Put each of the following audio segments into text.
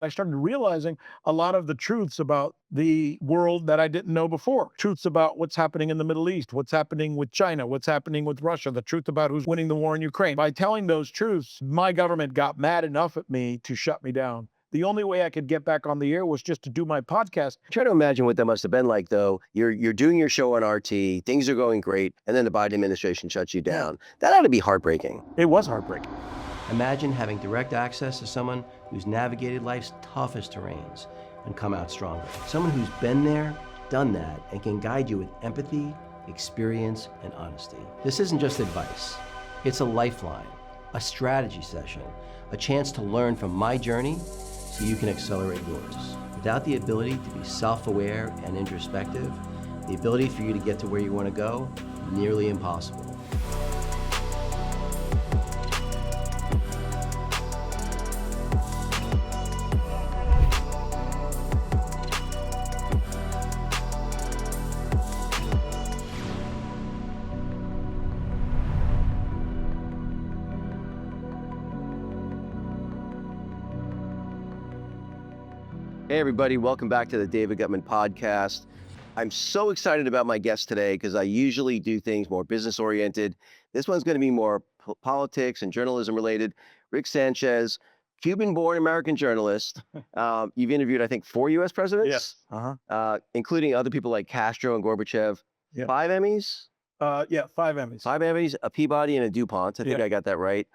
I started realizing a lot of the truths about the world that I didn't know before. Truths about what's happening in the Middle East, what's happening with China, what's happening with Russia, the truth about who's winning the war in Ukraine. By telling those truths, my government got mad enough at me to shut me down. The only way I could get back on the air was just to do my podcast. Try to imagine what that must have been like, though. You're doing your show on RT, things are going great, and then the Biden administration shuts you down. That ought to be heartbreaking. It was heartbreaking. Imagine having direct access to someone who's navigated life's toughest terrains and come out stronger. Someone who's been there, done that, and can guide you with empathy, experience, and honesty. This isn't just advice. It's a lifeline, a strategy session, a chance to learn from my journey so you can accelerate yours. Without the ability to be self-aware and introspective, the ability for you to get to where you want to go, nearly impossible. Hey, everybody, welcome back to the David Guttman podcast. I'm so excited about my guest today because I usually do things more business-oriented. This one's going to be more politics and journalism related. Rick Sanchez, Cuban-born American journalist. You've interviewed, I think, 4 U.S. presidents? Yes. Including other people like Castro and Gorbachev. Yeah. 5 Emmys? Yeah, 5 Emmys. 5 Emmys, a Peabody, and a DuPont. I think Yeah. I got that right.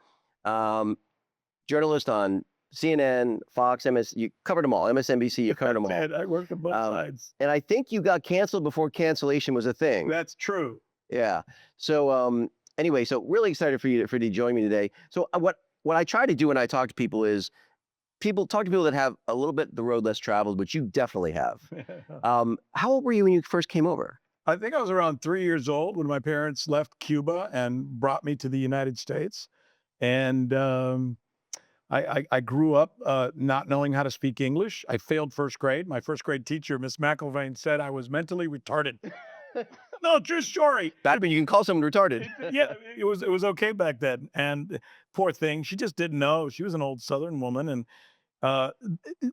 Journalist on CNN, Fox, you covered them all. MSNBC, you covered them all. Man, I worked on both sides. And I think you got canceled before cancellation was a thing. That's true. Yeah. So anyway, so really excited for you to join me today. So what I try to do when I talk to people is talk to people that have a little bit the road less traveled, which you definitely have. How old were you when you first came over? I think I was around 3 years old when my parents left Cuba and brought me to the United States. And I grew up not knowing how to speak English. I failed first grade. My first grade teacher, Miss McIlvaine, said I was mentally retarded. No, true story. Bad, but you can call someone retarded. Yeah, it was okay back then. And poor thing, she just didn't know. She was an old Southern woman. And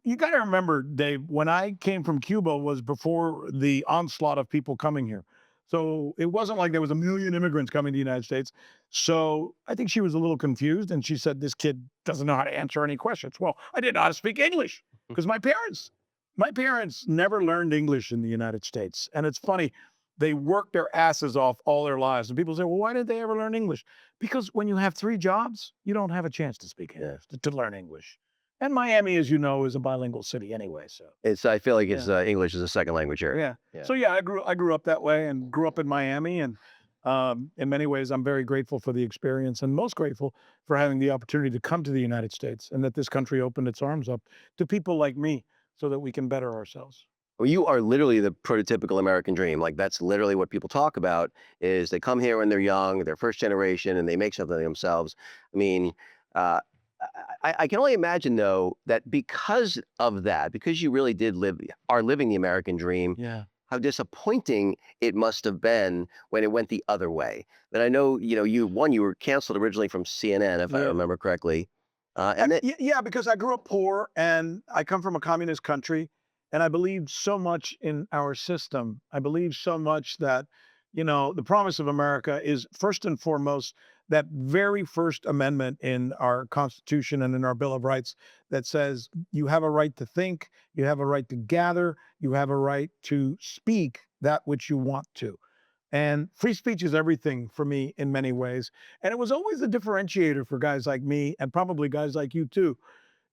you got to remember, Dave, when I came from Cuba was before the onslaught of people coming here. So it wasn't like there was a million immigrants coming to the United States. So I think she was a little confused, and she said, this kid doesn't know how to answer any questions. Well, I didn't know how to speak English because my parents never learned English in the United States. And it's funny, they worked their asses off all their lives. And people say, well, why did they ever learn English? Because when you have 3 jobs, you don't have a chance to speak English, to learn English. And Miami, as you know, is a bilingual city anyway. So I feel like it's English is a second language here. Yeah. So yeah, I grew up that way and grew up in Miami. And in many ways, I'm very grateful for the experience and most grateful for having the opportunity to come to the United States and that this country opened its arms up to people like me so that we can better ourselves. Well, you are literally the prototypical American dream. Like that's literally what people talk about is they come here when they're young, they're first generation, and they make something of themselves. I mean, I can only imagine though that because of that, because you really are living the American dream. Yeah. How disappointing it must have been when it went the other way. And I know, you were canceled originally from CNN, if I remember correctly. Yeah, because I grew up poor and I come from a communist country and I believed so much in our system. I believe so much that, the promise of America is first and foremost that very first amendment in our Constitution and in our Bill of Rights that says you have a right to think, you have a right to gather, you have a right to speak that which you want to. And free speech is everything for me in many ways. And it was always a differentiator for guys like me and probably guys like you too.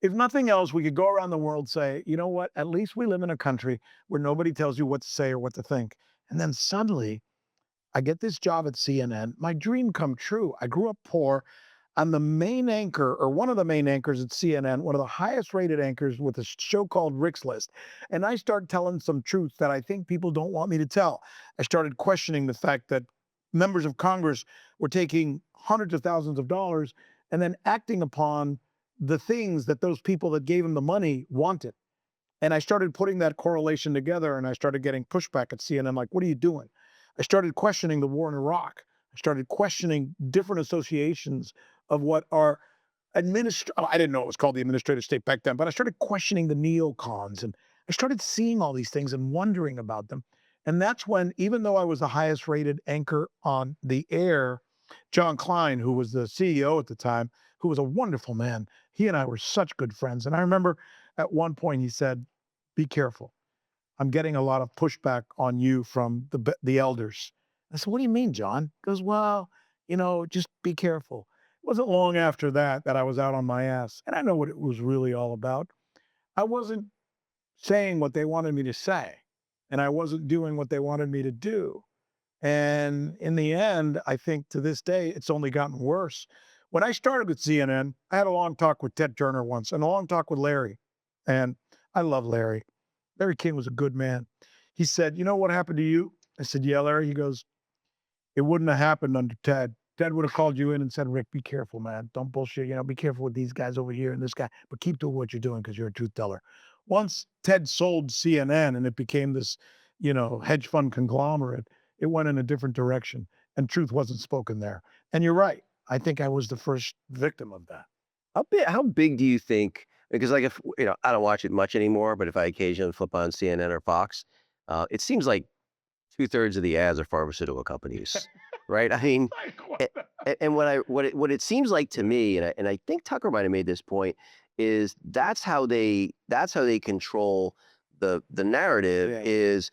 If nothing else, we could go around the world and say, you know what, at least we live in a country where nobody tells you what to say or what to think. And then suddenly I get this job at CNN, my dream come true. I grew up poor. I'm the main anchor, or one of the main anchors at CNN, one of the highest rated anchors with a show called Rick's List. And I start telling some truths that I think people don't want me to tell. I started questioning the fact that members of Congress were taking hundreds of thousands of dollars and then acting upon the things that those people that gave them the money wanted. And I started putting that correlation together and I started getting pushback at CNN, like, what are you doing? I started questioning the war in Iraq. I started questioning different associations of what are I didn't know it was called the administrative state back then, but I started questioning the neocons, and I started seeing all these things and wondering about them. And that's when, even though I was the highest rated anchor on the air, John Klein, who was the CEO at the time, who was a wonderful man, he and I were such good friends. And I remember at one point he said, "Be careful. I'm getting a lot of pushback on you from the elders." I said, "What do you mean, John?" He goes, "Well, just be careful." It wasn't long after that I was out on my ass, and I know what it was really all about. I wasn't saying what they wanted me to say, and I wasn't doing what they wanted me to do. And in the end, I think to this day, it's only gotten worse. When I started with CNN, I had a long talk with Ted Turner once and a long talk with Larry. And I love Larry. Larry King was a good man. He said, "You know what happened to you?" I said, "Yeah, Larry." He goes, "It wouldn't have happened under Ted. Ted would have called you in and said, 'Rick, be careful, man. Don't bullshit. Be careful with these guys over here and this guy, but keep doing what you're doing because you're a truth teller.'" Once Ted sold CNN and it became this, hedge fund conglomerate, it went in a different direction and truth wasn't spoken there. And you're right. I think I was the first victim of that. How big do you think? Because like if I don't watch it much anymore, but if I occasionally flip on CNN or Fox, it seems like 2/3 of the ads are pharmaceutical companies, right? I mean, and what it seems like to me, and I think Tucker might have made this point, is that's how they control the narrative Yeah. is,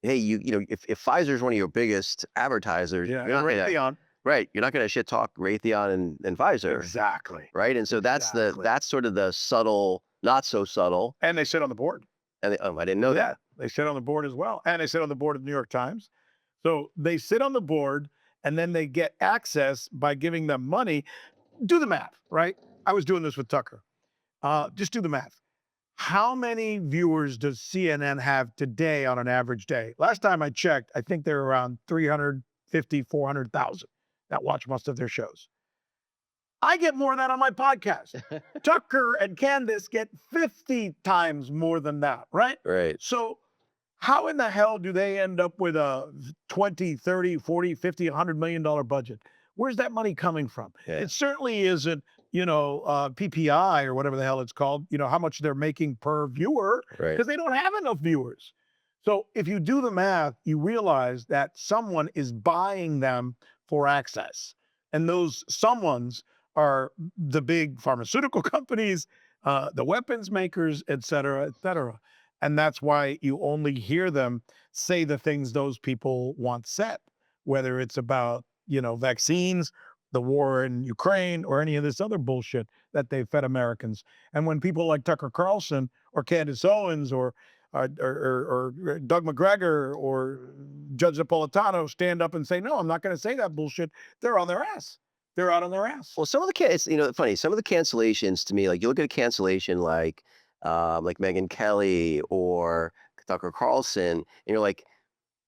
hey, if Pfizer is one of your biggest advertisers, Yeah. you're not gonna, Raytheon. right, you're not going to shit talk Raytheon and Pfizer, Exactly. right? And so Exactly. that's sort of the subtle, not so subtle. And they sit on the board. And I didn't know that. They sit on the board as well. And they sit on the board of the New York Times. So they sit on the board and then they get access by giving them money. Do the math, right? I was doing this with Tucker. Just do the math. How many viewers does CNN have today on an average day? Last time I checked, I think they're around 350, 400,000 that watch most of their shows. I get more of that on my podcast. Tucker and Candace get 50 times more than that, right? Right. So how in the hell do they end up with a 20, 30, 40, 50, $100 million budget? Where's that money coming from? Yeah. It certainly isn't, PPI or whatever the hell it's called, how much they're making per viewer, Right. because they don't have enough viewers. So if you do the math, you realize that someone is buying them for access. And those someones are the big pharmaceutical companies, the weapons makers, et cetera, et cetera. And that's why you only hear them say the things those people want said, whether it's about, vaccines, the war in Ukraine, or any of this other bullshit that they've fed Americans. And when people like Tucker Carlson or Candace Owens or Doug McGregor or Judge Napolitano stand up and say, "No, I'm not going to say that bullshit," they're on their ass. They're out on their ass. Well, some of it's funny. Some of the cancellations to me, like you look at a cancellation like Megyn Kelly or Tucker Carlson, and you're like,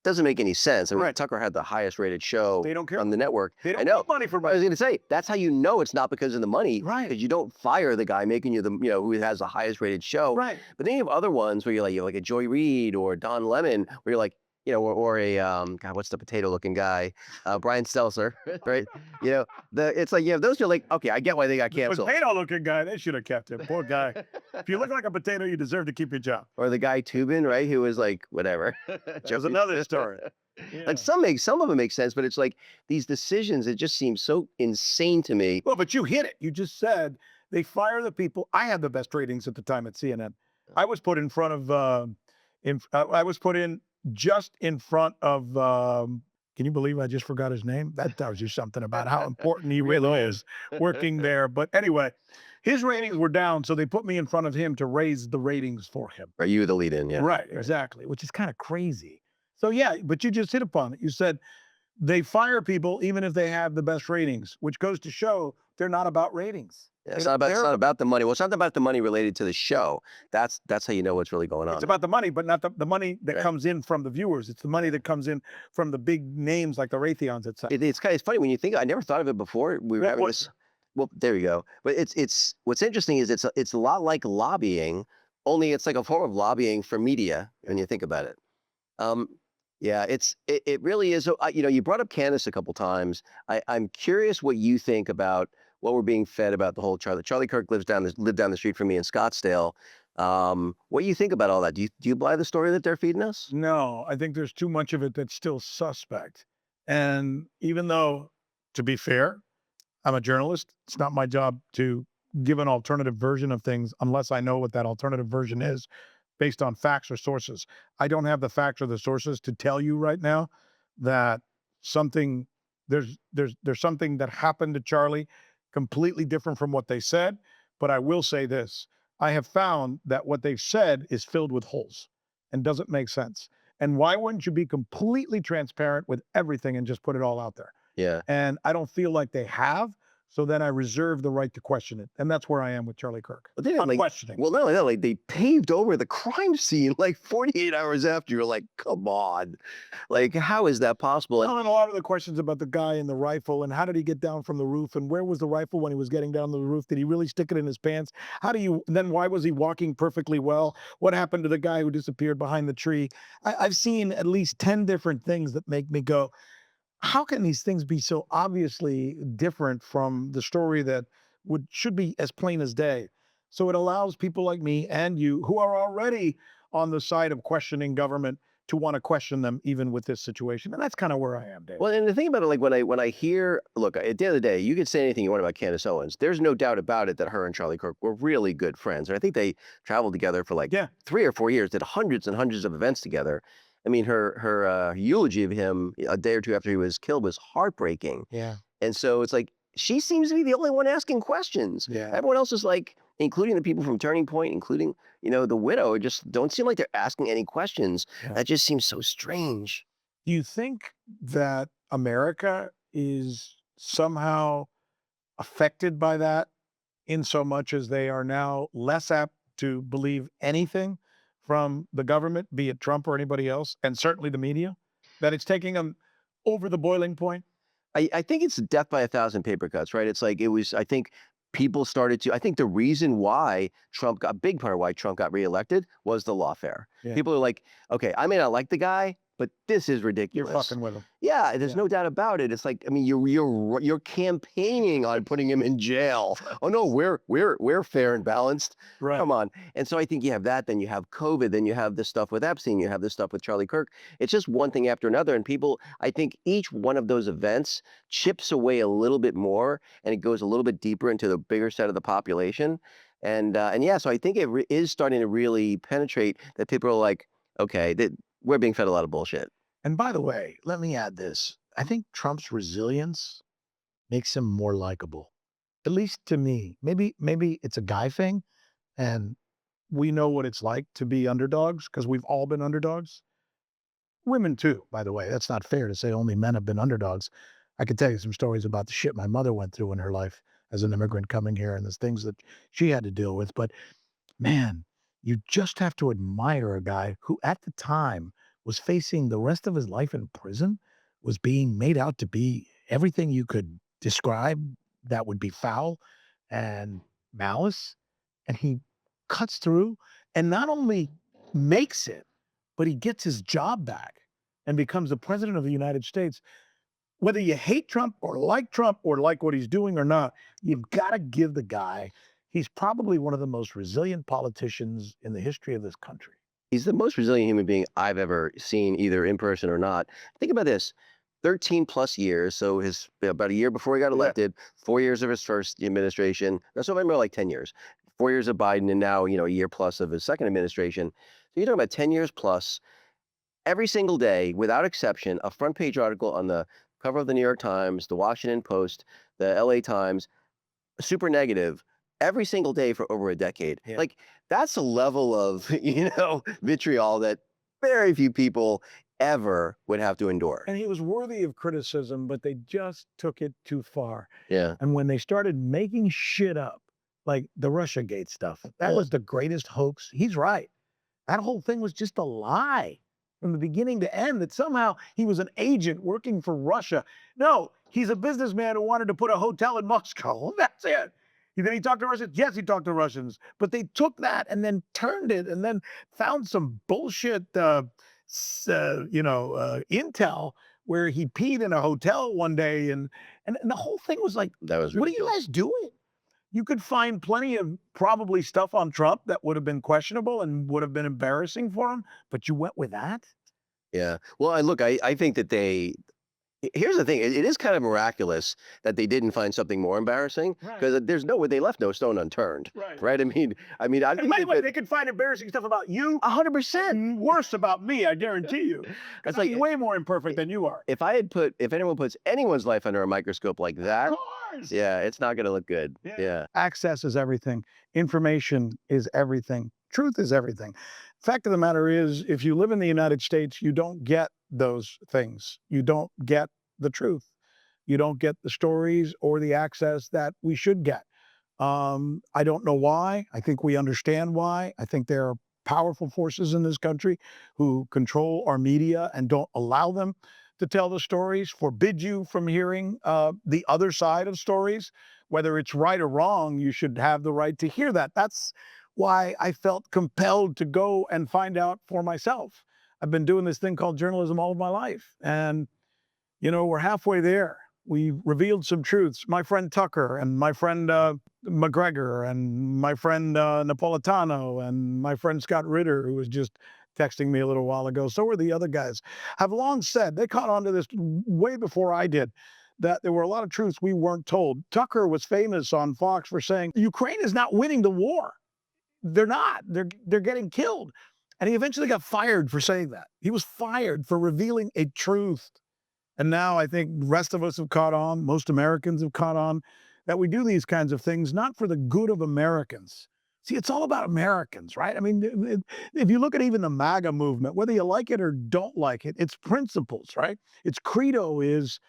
doesn't make any sense. I mean, Right. Tucker had the highest rated show They don't care. on the network. They don't I know. need money for I was money. going to say that's how you know it's not because of the money, Right. because you don't fire the guy making you who has the highest rated show. Right. But then you have other ones where you have like a Joy Reid or Don Lemon, where you're like, or a God, what's the potato looking guy, Brian Stelzer, right? It's like those are like, okay, I get why they got canceled. Potato-looking guy, they should have kept him. Poor guy. If you look like a potato, you deserve to keep your job. Or the guy Tubin, right, who was like whatever. There's another story. Yeah. Like some of them make sense, but it's like these decisions, it just seems so insane to me. Well, but you hit it. You just said they fire the people. I had the best ratings at the time at CNN. I was put in front of, I was put in just in front of, can you believe I just forgot his name? That tells you something about how important he really is working there. But anyway, his ratings were down, so they put me in front of him to raise the ratings for him. Are you the lead in? Yeah. Right, exactly, which is kind of crazy. So yeah, but you just hit upon it. You said they fire people even if they have the best ratings, which goes to show they're not about ratings. Yeah, it's not about the money. Well, it's not about the money related to the show. That's how you know what's really going on. It's about the money, but not the money that Right. comes in from the viewers. It's the money that comes in from the big names like the Raytheons, etc. It's funny when you think. I never thought of it before. We were having this. Well, there you go. But it's what's interesting is it's a lot like lobbying, only it's like a form of lobbying for media when you think about it. Yeah, it really is. You brought up Candace a couple times. I'm curious what you think about what we're being fed about the whole Charlie Kirk lived down the street from me in Scottsdale. What do you think about all that? Do you buy the story that they're feeding us? No, I think there's too much of it that's still suspect. And even though, to be fair, I'm a journalist, it's not my job to give an alternative version of things unless I know what that alternative version is based on facts or sources. I don't have the facts or the sources to tell you right now that something there's something that happened to Charlie completely different from what they said, but I will say this. I have found that what they've said is filled with holes and doesn't make sense. And why wouldn't you be completely transparent with everything and just put it all out there? Yeah. And I don't feel like they have. So then I reserve the right to question it. And that's where I am with Charlie Kirk. But they didn't I'm questioning. well, not only that, like they paved over the crime scene like 48 hours after. You're like, come on. Like, how is that possible? And a lot of the questions about the guy in the rifle and how did he get down from the roof and where was the rifle when he was getting down the roof? Did he really stick it in his pants? Then why was he walking perfectly well? What happened to the guy who disappeared behind the tree? I've seen at least 10 different things that make me go, how can these things be so obviously different from the story that should be as plain as day? So it allows people like me and you who are already on the side of questioning government to want to question them even with this situation. And that's kind of where I am, Dave. Well, and the thing about it, like when I hear, look, at the end of the day, you can say anything you want about Candace Owens. There's no doubt about it that her and Charlie Kirk were really good friends. And I think they traveled together for like 3 or 4 years, did hundreds and hundreds of events together. I mean, her eulogy of him a day or two after he was killed was heartbreaking. Yeah. And so it's like, she seems to be the only one asking questions. Yeah. Everyone else is like, including the people from Turning Point, including, the widow, just don't seem like they're asking any questions. Yeah. That just seems so strange. Do you think that America is somehow affected by that in so much as they are now less apt to believe anything from the government, be it Trump or anybody else, and certainly the media, that it's taking them over the boiling point? I think it's death by 1,000 paper cuts, right? It's like I think people started to, I think the reason why a big part of why Trump got reelected was the lawfare. Yeah. People are like, okay, I may not like the guy, but this is ridiculous. You're fucking with him. Yeah, there's no doubt about it. It's like, I mean, you're campaigning on putting him in jail. Oh no, we're fair and balanced. Right. Come on. And so I think you have that, then you have COVID, then you have this stuff with Epstein, you have this stuff with Charlie Kirk. It's just one thing after another. And people, I think each one of those events chips away a little bit more and it goes a little bit deeper into the bigger set of the population. And yeah, so I think it is starting to really penetrate that people are like, okay, we're being fed a lot of bullshit. And by the way, let me add this. I think Trump's resilience makes him more likable, at least to me. Maybe it's a guy thing, and we know what it's like to be underdogs because we've all been underdogs. Women too, by the way. That's not fair to say only men have been underdogs. I could tell you some stories about the shit my mother went through in her life as an immigrant coming here and the things that she had to deal with. But man, you just have to admire a guy who at the time was facing the rest of his life in prison, was being made out to be everything you could describe that would be foul and malice. And he cuts through and not only makes it, but he gets his job back and becomes the president of the United States. Whether you hate Trump or like what he's doing or not, you've got to give the guy, he's probably one of the most resilient politicians in the history of this country. He's the most resilient human being I've ever seen, either in person or not. Think about this. 13 plus years, so about a year before he got elected, 4 years of his first administration, so maybe more like 10 years, 4 years of Biden, and now, a year plus of his second administration. So you're talking about 10 years plus, every single day, without exception, a front page article on the cover of the New York Times, the Washington Post, the LA Times, super negative, every single day for over a decade. Yeah. Like, that's a level of, vitriol that very few people ever would have to endure. And he was worthy of criticism, but they just took it too far. Yeah. And when they started making shit up, like the Russiagate stuff, that was the greatest hoax. He's right. That whole thing was just a lie from the beginning to end, that somehow he was an agent working for Russia. No, he's a businessman who wanted to put a hotel in Moscow. That's it. Then he talked to Russians? Yes, he talked to Russians. But they took that and then turned it and then found some bullshit, intel, where he peed in a hotel one day, and the whole thing was like, That was what are you ridiculous. guys doing? You could find plenty of probably stuff on Trump that would have been questionable and would have been embarrassing for him, but you went with that? Yeah. Well, I think that here's the thing. It is kind of miraculous that they didn't find something more embarrassing Right. because there's no way they left no stone unturned. Right. Right. I And think by the way, that they could find embarrassing stuff about you, 100%. worse about me, I guarantee you. It's Because like I'm way more imperfect than you are. if anyone puts anyone's life under a microscope like that, Of course. yeah, it's not going to look good. Yeah. Access is everything. Information is everything. Truth is everything. Fact of the matter is, if you live in the United States, you don't get those things. You don't get the truth. You don't get the stories or the access that we should get. I don't know why. I think we understand why. I think there are powerful forces in this country who control our media and don't allow them to tell the stories, forbid you from hearing the other side of stories. Whether it's right or wrong, you should have the right to hear that. That's why I felt compelled to go and find out for myself. I've been doing this thing called journalism all of my life. And, we're halfway there. We revealed some truths. My friend Tucker and my friend McGregor and my friend Napolitano and my friend Scott Ritter, who was just texting me a little while ago. So were the other guys. Have long said, they caught on to this way before I did, that there were a lot of truths we weren't told. Tucker was famous on Fox for saying, Ukraine is not winning the war. They're not. They're getting killed. And he eventually got fired for saying that. He was fired for revealing a truth. And now I think the rest of us have caught on, most Americans have caught on, that we do these kinds of things not for the good of Americans. See, it's all about Americans, right? I mean, if you look at even the MAGA movement, whether you like it or don't like it, its principles, right? Its credo is,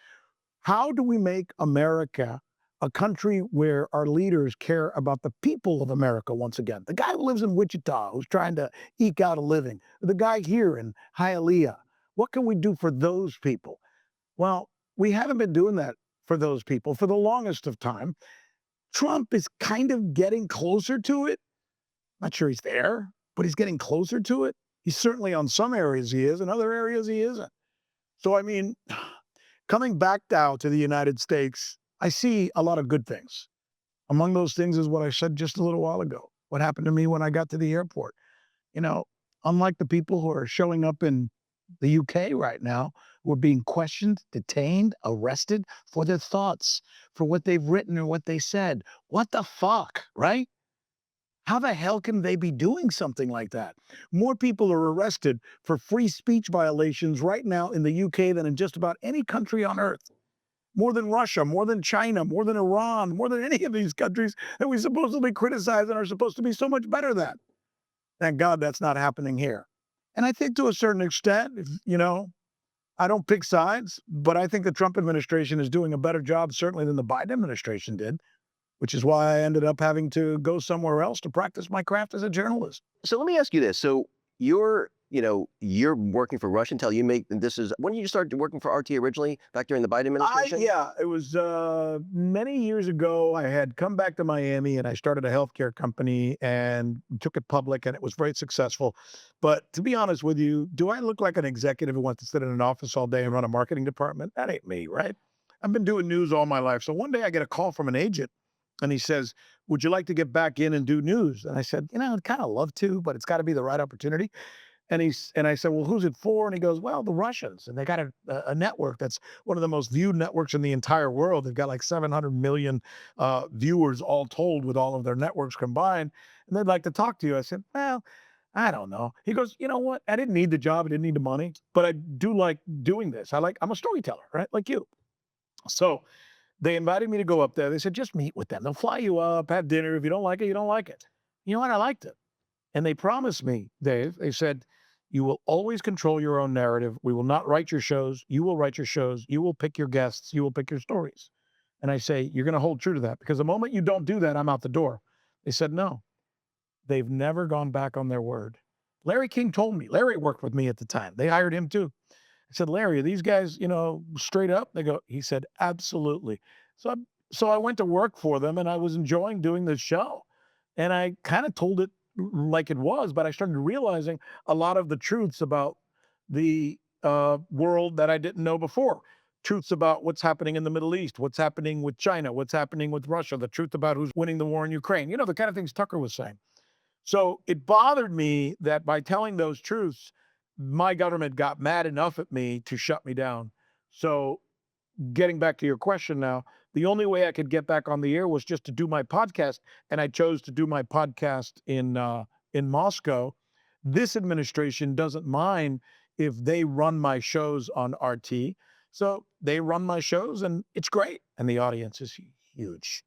how do we make America a country where our leaders care about the people of America once again? The guy who lives in Wichita, who's trying to eke out a living, the guy here in Hialeah, what can we do for those people? Well, we haven't been doing that for those people for the longest of time. Trump is kind of getting closer to it. Not sure he's there, but he's getting closer to it. He's certainly on some areas he is, in other areas he isn't. So, I mean, coming back now to the United States, I see a lot of good things. Among those things is what I said just a little while ago. What happened to me when I got to the airport. Unlike the people who are showing up in the UK right now, who are being questioned, detained, arrested for their thoughts, for what they've written or what they said. What the fuck, right? How the hell can they be doing something like that? More people are arrested for free speech violations right now in the UK than in just about any country on earth. More than Russia, more than China, more than Iran, more than any of these countries that we supposedly criticize and are supposed to be so much better than. Thank God that's not happening here. And I think to a certain extent, I don't pick sides, but I think the Trump administration is doing a better job certainly than the Biden administration did, which is why I ended up having to go somewhere else to practice my craft as a journalist. So let me ask you this. So you're working for Russian when did you start working for RT originally, back during the Biden administration? It was many years ago. I had come back to Miami and I started a healthcare company and took it public, and it was very successful. But to be honest with you, do I look like an executive who wants to sit in an office all day and run a marketing department? That ain't me, right? I've been doing news all my life. So one day I get a call from an agent and he says, would you like to get back in and do news? And I said, I'd kind of love to, but it's got to be the right opportunity. And I said, well, who's it for? And he goes, well, the Russians. And they got a network that's one of the most viewed networks in the entire world. They've got like 700 million viewers all told with all of their networks combined. And they'd like to talk to you. I said, well, I don't know. He goes, you know what? I didn't need the job. I didn't need the money, but I do like doing this. I'm a storyteller, right? Like you. So they invited me to go up there. They said, just meet with them. They'll fly you up, have dinner. If you don't like it, you don't like it. You know what? I liked it. And they promised me, Dave, they said, you will always control your own narrative. We will not write your shows. You will write your shows. You will pick your guests. You will pick your stories. And I say, you're going to hold true to that, because the moment you don't do that, I'm out the door. They said, no. They've never gone back on their word. Larry King told me. Larry worked with me at the time. They hired him too. I said, Larry, are these guys, straight up? He said, absolutely. So I went to work for them and I was enjoying doing this show. And I kind of told it like it was, but I started realizing a lot of the truths about the world that I didn't know before. Truths about what's happening in the Middle East, what's happening with China, what's happening with Russia, the truth about who's winning the war in Ukraine, the kind of things Tucker was saying. So it bothered me that by telling those truths, my government got mad enough at me to shut me down. So getting back to your question now, the only way I could get back on the air was just to do my podcast, and I chose to do my podcast in Moscow. This administration doesn't mind if they run my shows on RT, so they run my shows, and it's great, and the audience is huge.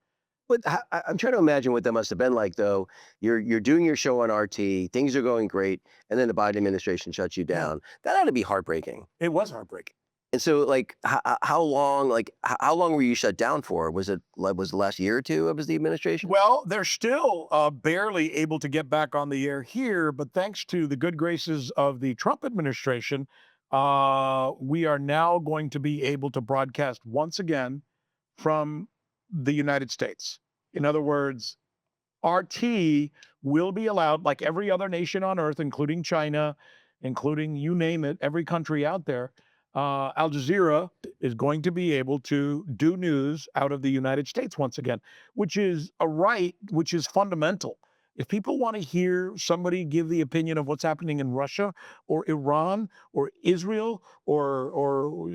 But I'm trying to imagine what that must have been like, though. You're doing your show on RT, things are going great, and then the Biden administration shuts you down. That had to be heartbreaking. It was heartbreaking. And so, like, how long were you shut down for? Was it the last year or two of the administration? Well, they're still barely able to get back on the air here, but thanks to the good graces of the Trump administration, we are now going to be able to broadcast once again from the United States. In other words, RT will be allowed, like every other nation on earth, including China, including you name it, every country out there. Al Jazeera is going to be able to do news out of the United States once again, which is a right, which is fundamental. If people want to hear somebody give the opinion of what's happening in Russia or Iran or Israel or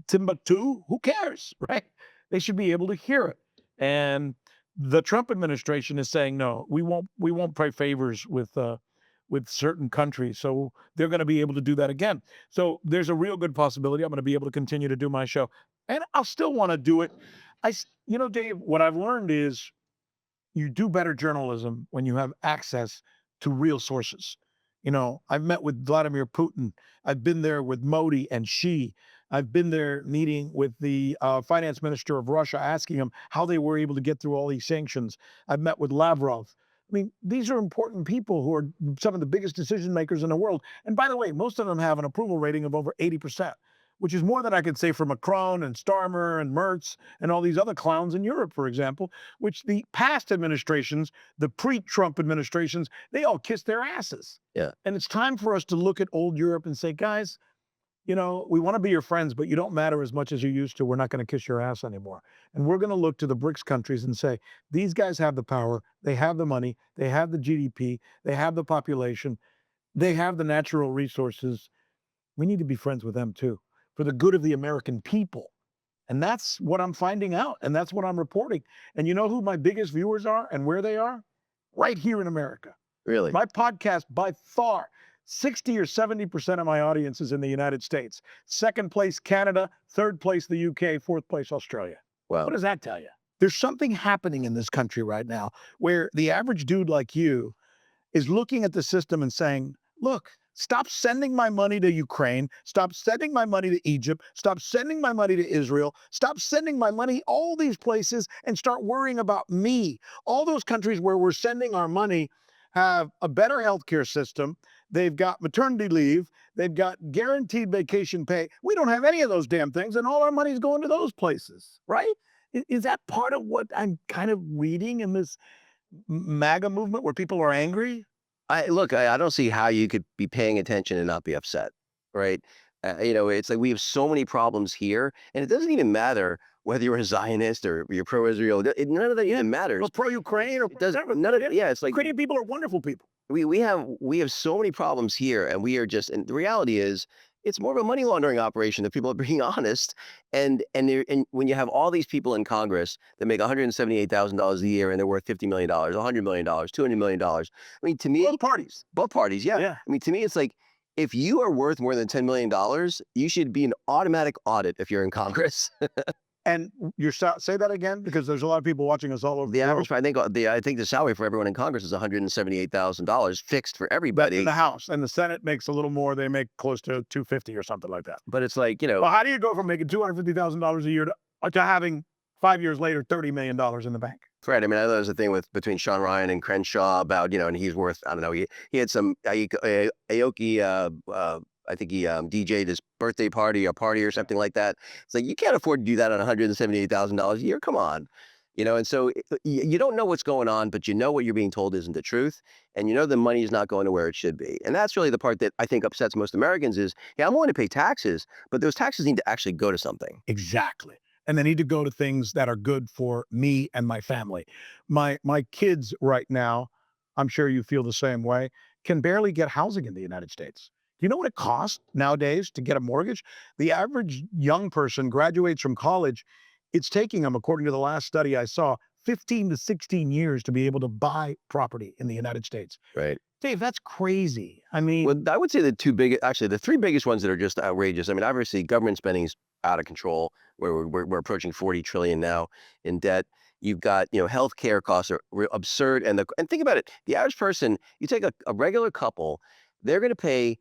Timbuktu, who cares, right? They should be able to hear it. And the Trump administration is saying, no, we won't play favors with certain countries. So they're going to be able to do that again. So there's a real good possibility I'm going to be able to continue to do my show, and I'll still want to do it. Dave, what I've learned is you do better journalism when you have access to real sources. I've met with Vladimir Putin. I've been there with Modi and Xi. I've been there meeting with the finance minister of Russia, asking him how they were able to get through all these sanctions. I've met with Lavrov. I mean, these are important people who are some of the biggest decision makers in the world. And by the way, most of them have an approval rating of over 80%, which is more than I could say for Macron and Starmer and Merz and all these other clowns in Europe, for example, which the past administrations, the pre-Trump administrations, they all kissed their asses. Yeah. And it's time for us to look at old Europe and say, guys, we want to be your friends, but you don't matter as much as you used to. We're not going to kiss your ass anymore. And we're going to look to the BRICS countries and say, these guys have the power. They have the money. They have the GDP. They have the population. They have the natural resources. We need to be friends with them too, for the good of the American people. And that's what I'm finding out. And that's what I'm reporting. And you know who my biggest viewers are and where they are? Right here in America. Really? My podcast, by far, 60 or 70% of my audience is in the United States. Second place, Canada. Third place, the UK. Fourth place, Australia. Wow. What does that tell you? There's something happening in this country right now where the average dude like you is looking at the system and saying, look, stop sending my money to Ukraine. Stop sending my money to Egypt. Stop sending my money to Israel. Stop sending my money all these places and start worrying about me. All those countries where we're sending our money have a better healthcare system. They've got maternity leave. They've got guaranteed vacation pay. We don't have any of those damn things, and all our money's going to those places, right? Is that part of what I'm kind of reading in this MAGA movement where people are angry? I don't see how you could be paying attention and not be upset, right? It's like we have so many problems here, and it doesn't even matter whether you're a Zionist or you're pro-Israel. None of that even matters. Or pro-Ukraine or whatever. None of it. Yeah, it's like Ukrainian people are wonderful people. we have so many problems here, and we are just. And the reality is, it's more of a money laundering operation if people are being honest. And when you have all these people in Congress that make $178,000 a year and they're worth $50 million, $100 million, $200 million. I mean, to me, both parties, yeah. I mean, to me, it's like, if you are worth more than $10 million, you should be an automatic audit if you're in Congress. And say that again, because there's a lot of people watching us all over the average. I think the salary for everyone in Congress is $178,000 fixed for everybody. In the House and the Senate makes a little more. They make close to $250 or something like that. But it's like, well, how do you go from making $250,000 a year to having 5 years later $30 million in the bank? Right. I mean, I know there's a thing between Sean Ryan and Crenshaw about, and he's worth, I don't know, he had some Aoki, I think he DJ'd his birthday party or something like that. It's like, you can't afford to do that on $178,000 a year. Come on. And so you don't know what's going on, but you know what you're being told isn't the truth, and you know the money is not going to where it should be. And that's really the part that I think upsets most Americans is, yeah, I'm willing to pay taxes, but those taxes need to actually go to something. Exactly. And they need to go to things that are good for me and my family. My kids right now, I'm sure you feel the same way, can barely get housing in the United States. Do you know what it costs nowadays to get a mortgage? The average young person graduates from college. It's taking them, according to the last study I saw, 15 to 16 years to be able to buy property in the United States. Right. Dave, that's crazy. I Well, mean, I would say actually, the three biggest ones that are just outrageous. I mean, obviously, government spending is out of control. Where we're approaching 40 trillion now in debt. You've got, healthcare costs are absurd, and think about it. The average person, you take a regular couple, they're going to pay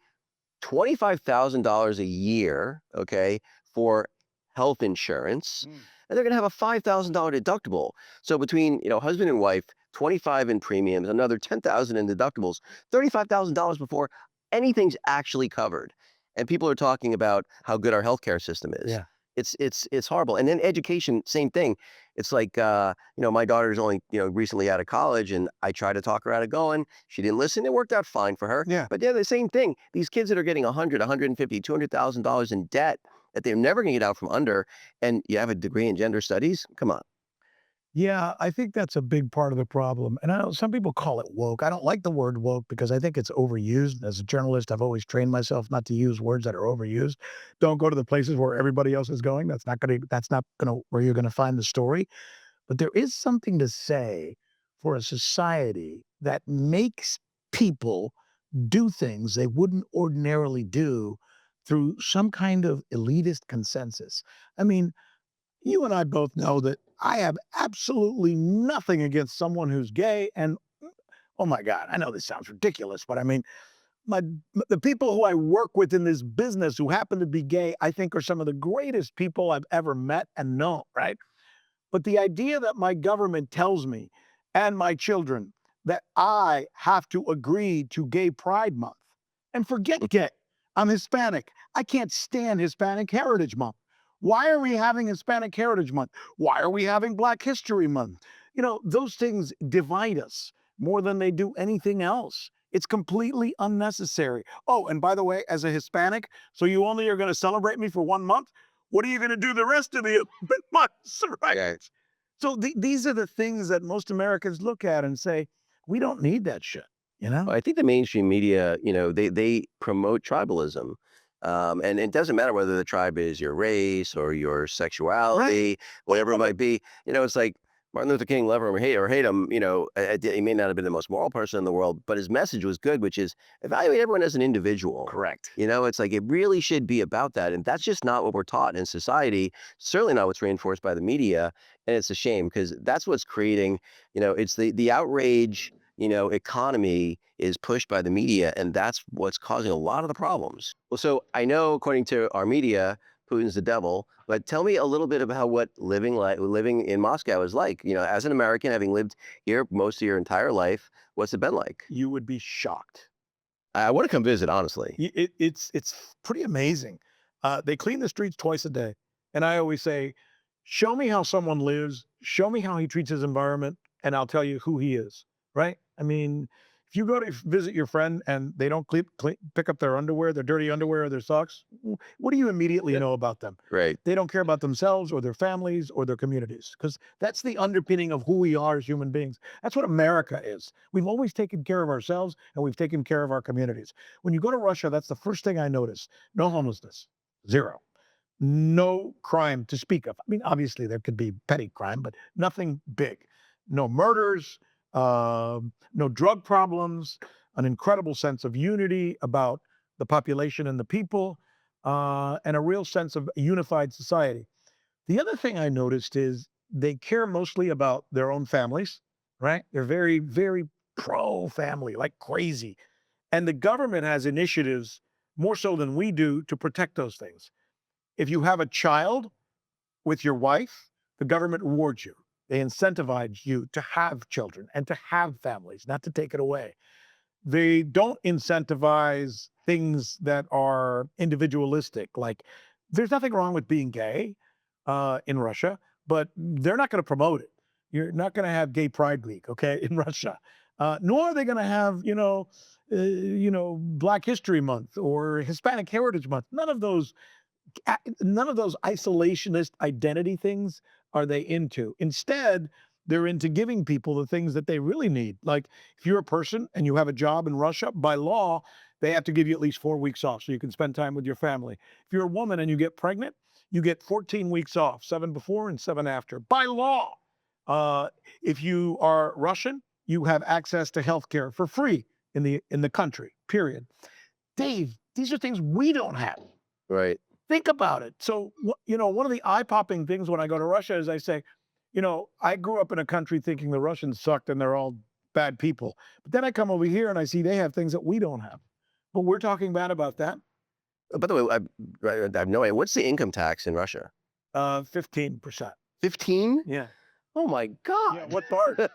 $25,000 a year, okay, for health insurance, and they're going to have a $5,000 deductible. So between, husband and wife, 25 in premiums, another 10,000 in deductibles, $35,000 before anything's actually covered. And people are talking about how good our healthcare system is. yeah. It's horrible. And then education, same thing. It's like, my daughter's only, recently out of college, and I tried to talk her out of going. She didn't listen. It worked out fine for her. Yeah. But yeah, the same thing. These kids that are getting 100, 150, $200,000 in debt that they're never going to get out from under, and you have a degree in gender studies. Come on. Yeah, I think that's a big part of the problem. And I know some people call it woke. I don't like the word woke because I think it's overused. As a journalist, I've always trained myself not to use words that are overused. Don't go to the places where everybody else is going. That's not gonna where you're gonna find the story. But there is something to say for a society that makes people do things they wouldn't ordinarily do through some kind of elitist consensus. I mean, you and I both know that I have absolutely nothing against someone who's gay. And oh my God, I know this sounds ridiculous, but I mean, my the people who I work with in this business who happen to be gay, I think are some of the greatest people I've ever met and known, right? But the idea that my government tells me and my children that I have to agree to Gay Pride Month and forget gay. I'm Hispanic. I can't stand Hispanic Heritage Month. Why are we having Hispanic Heritage Month? Why are we having Black History Month? Those things divide us more than they do anything else. It's completely unnecessary. Oh, and by the way, as a Hispanic, so you only are going to celebrate me for 1 month? What are you going to do the rest of the 11 months, right? Yeah. So these are the things that most Americans look at and say, we don't need that shit, you know? I think the mainstream media, they promote tribalism. And it doesn't matter whether the tribe is your race or your sexuality, whatever it might be. It's like Martin Luther King, love him or hate him, he may not have been the most moral person in the world, but his message was good, which is evaluate everyone as an individual. Correct. It's like it really should be about that. And that's just not what we're taught in society, certainly not what's reinforced by the media. And it's a shame because that's what's creating, it's the outrage, economy is pushed by the media, and that's what's causing a lot of the problems. Well, so I know according to our media, Putin's the devil, but tell me a little bit about what living in Moscow is like. As an American, having lived here most of your entire life, what's it been like? You would be shocked. I want to come visit, honestly. It's pretty amazing. They clean the streets twice a day. And I always say, show me how someone lives, show me how he treats his environment, and I'll tell you who he is, right? I mean, if you go to visit your friend and they don't pick up their underwear, their dirty underwear or their socks, what do you immediately know about them? Right. They don't care about themselves or their families or their communities because that's the underpinning of who we are as human beings. That's what America is. We've always taken care of ourselves and we've taken care of our communities. When you go to Russia, that's the first thing I notice. No homelessness, zero. No crime to speak of. I mean, obviously there could be petty crime, but nothing big. No murders, no drug problems, an incredible sense of unity about the population and the people, and a real sense of a unified society. The other thing I noticed is they care mostly about their own families, right? They're very, very pro family, like crazy. And the government has initiatives more so than we do to protect those things. If you have a child with your wife, the government rewards you. They incentivize you to have children and to have families, not to take it away. They don't incentivize things that are individualistic. Like, there's nothing wrong with being gay in Russia, but they're not going to promote it. You're not going to have Gay Pride Week, okay, in Russia. Nor are they going to have, Black History Month or Hispanic Heritage Month. None of those isolationist identity things are they into. Instead, they're into giving people the things that they really need. Like if you're a person and you have a job in Russia, by law, they have to give you at least 4 weeks off so you can spend time with your family. If you're a woman and you get pregnant, you get 14 weeks off, 7 before and 7 after, by law. If you are Russian, you have access to health care for free in the country, period. Dave, these are things we don't have. Right. Think about it. So, one of the eye-popping things when I go to Russia is I say, I grew up in a country thinking the Russians sucked and they're all bad people. But then I come over here and I see they have things that we don't have. But we're talking bad about that. By the way, I have no idea. What's the income tax in Russia? 15%. 15? Yeah. Oh my God. Yeah, what part?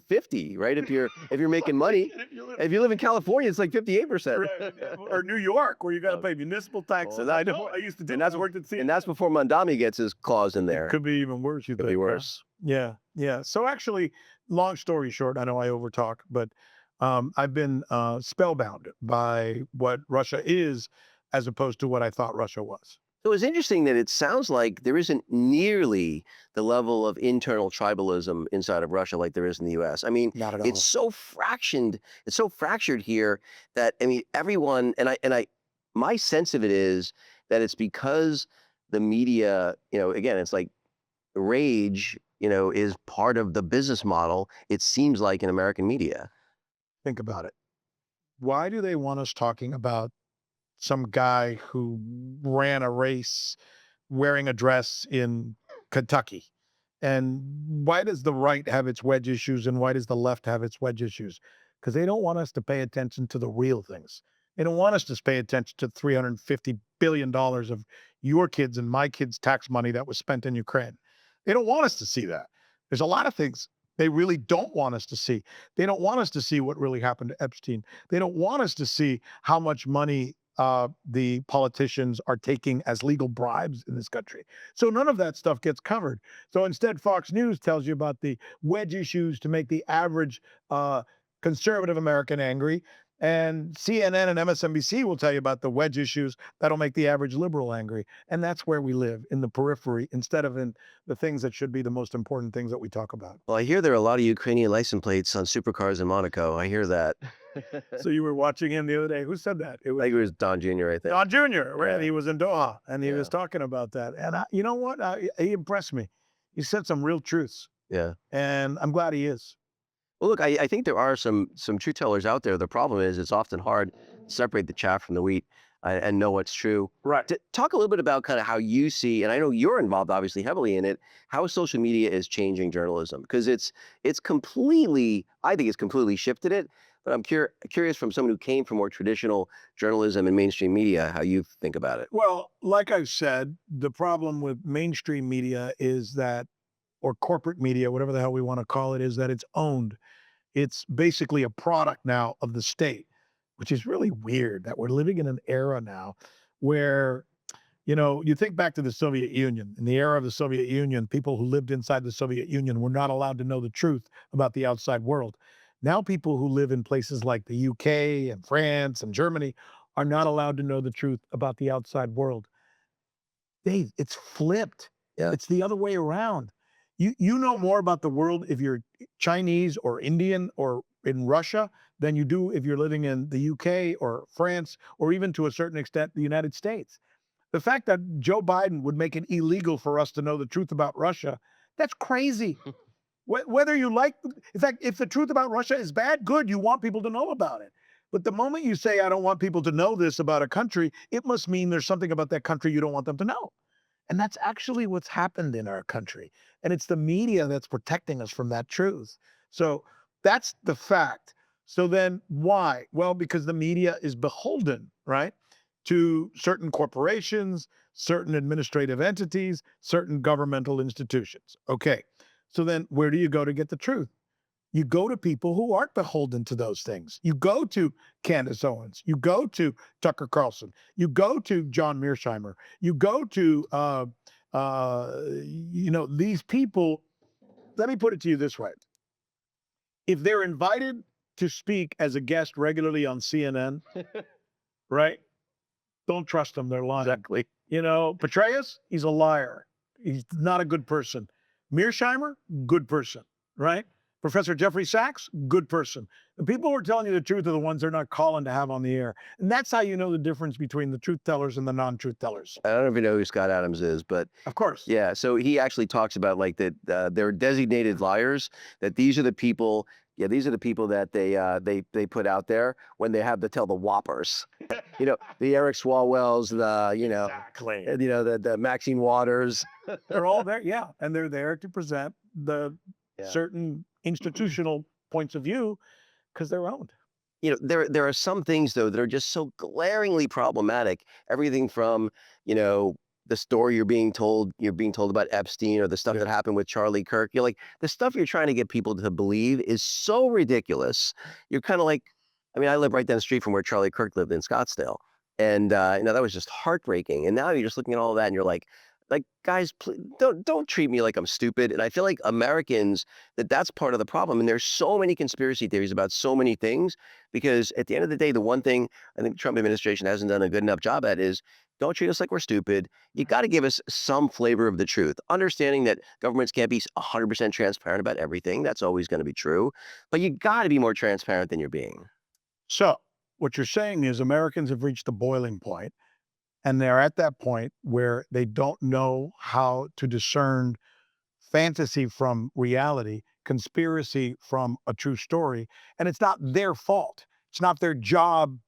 50, right? If you're making money. If you live in California, it's like 58%. Right. Or New York, where you got to pay municipal taxes. Oh, I know. I used to do. And that's worked at CNN. And that's before Mandami gets his clause in there. Could be even worse. Could be worse. Yeah. So actually, long story short, I know I overtalk, but I've been spellbound by what Russia is, as opposed to what I thought Russia was. So it's interesting that it sounds like there isn't nearly the level of internal tribalism inside of Russia like there is in the US. I mean, Not at all. it's so fractured here that everyone my sense of it is that it's because the media, again, it's like rage, is part of the business model, it seems like, in American media. Think about it. Why do they want us talking about some guy who ran a race wearing a dress in Kentucky? And why does the right have its wedge issues and why does the left have its wedge issues? Because they don't want us to pay attention to the real things. They don't want us to pay attention to $350 billion of your kids' and my kids' tax money that was spent in Ukraine. They don't want us to see that. There's a lot of things they really don't want us to see. They don't want us to see what really happened to Epstein. They don't want us to see how much money the politicians are taking as legal bribes in this country. So none of that stuff gets covered. So instead, Fox News tells you about the wedge issues to make the average conservative American angry. And CNN and MSNBC will tell you about the wedge issues that'll make the average liberal angry. And that's where we live, in the periphery, instead of in the things that should be the most important things that we talk about. Well, I hear there are a lot of Ukrainian license plates on supercars in Monaco. I hear that. So you were watching him the other day. Who said that? I think it was Don Jr., I think. Don Jr., right? Yeah. He was in Doha, and he Yeah. was talking about that. And you know what? He impressed me. He said some real truths, Yeah. and I'm glad he is. Well, look, I think there are some truth tellers out there. The problem is it's often hard to separate the chaff from the wheat and know what's true. Right. Talk a little bit about kind of how you see, and I know you're involved obviously heavily in it, how social media is changing journalism. Because I think it's completely shifted it. But I'm curious from someone who came from more traditional journalism and mainstream media, how you think about it. Well, like I've said, the problem with mainstream media is that, or corporate media, whatever the hell we want to call it, is that it's owned. It's basically a product now of the state, which is really weird that we're living in an era now where, you think back to the Soviet Union. In the era of the Soviet Union, people who lived inside the Soviet Union were not allowed to know the truth about the outside world. Now people who live in places like the UK and France and Germany are not allowed to know the truth about the outside world. Dave, it's flipped. Yeah. It's the other way around. You know more about the world if you're Chinese or Indian or in Russia than you do if you're living in the UK or France or even to a certain extent the United States. The fact that Joe Biden would make it illegal for us to know the truth about Russia, that's crazy. Whether you like, in fact, if the truth about Russia is bad, good, you want people to know about it. But the moment you say, I don't want people to know this about a country, it must mean there's something about that country you don't want them to know. And that's actually what's happened in our country. And it's the media that's protecting us from that truth. So that's the fact. So then why? Well, because the media is beholden, right, to certain corporations, certain administrative entities, certain governmental institutions. Okay. So then where do you go to get the truth? You go to people who aren't beholden to those things. You go to Candace Owens. You go to Tucker Carlson. You go to John Mearsheimer. You go to, these people let me put it to you this way. If they're invited to speak as a guest regularly on CNN, right? Don't trust them. They're lying. Exactly. You know, Petraeus, he's a liar. He's not a good person. Mearsheimer, good person, right? Professor Jeffrey Sachs, good person. The people who are telling you the truth are the ones they're not calling to have on the air. And that's how you know the difference between the truth tellers and the non-truth tellers. I don't even know who Scott Adams is, but Of course. yeah. So he actually talks about like that they're designated liars. That these are the people. Yeah, these are the people that they put out there when they have to tell the whoppers. You know, the Eric Swalwells, Exactly. the Maxine Waters. They're all there, yeah. And they're there to present the Yeah. certain institutional points of view because they're owned. You know, there are some things though that are just so glaringly problematic. Everything from, the story you're being told about Epstein, or the stuff that happened with Charlie Kirk. You're like, the stuff you're trying to get people to believe is so ridiculous. You're kind of like, I mean, I live right down the street from where Charlie Kirk lived in Scottsdale. And that was just heartbreaking. And now you're just looking at all that and you're like, guys, please, don't treat me like I'm stupid. And I feel like Americans, that's part of the problem. And there's so many conspiracy theories about so many things, because at the end of the day, the one thing I think the Trump administration hasn't done a good enough job at is don't treat us like we're stupid. You got to give us some flavor of the truth, understanding that governments can't be 100% transparent about everything. That's always going to be true, but you got to be more transparent than you're being. So what you're saying is Americans have reached a boiling point, and they're at that point where they don't know how to discern fantasy from reality, conspiracy from a true story. And it's not their fault. It's not their job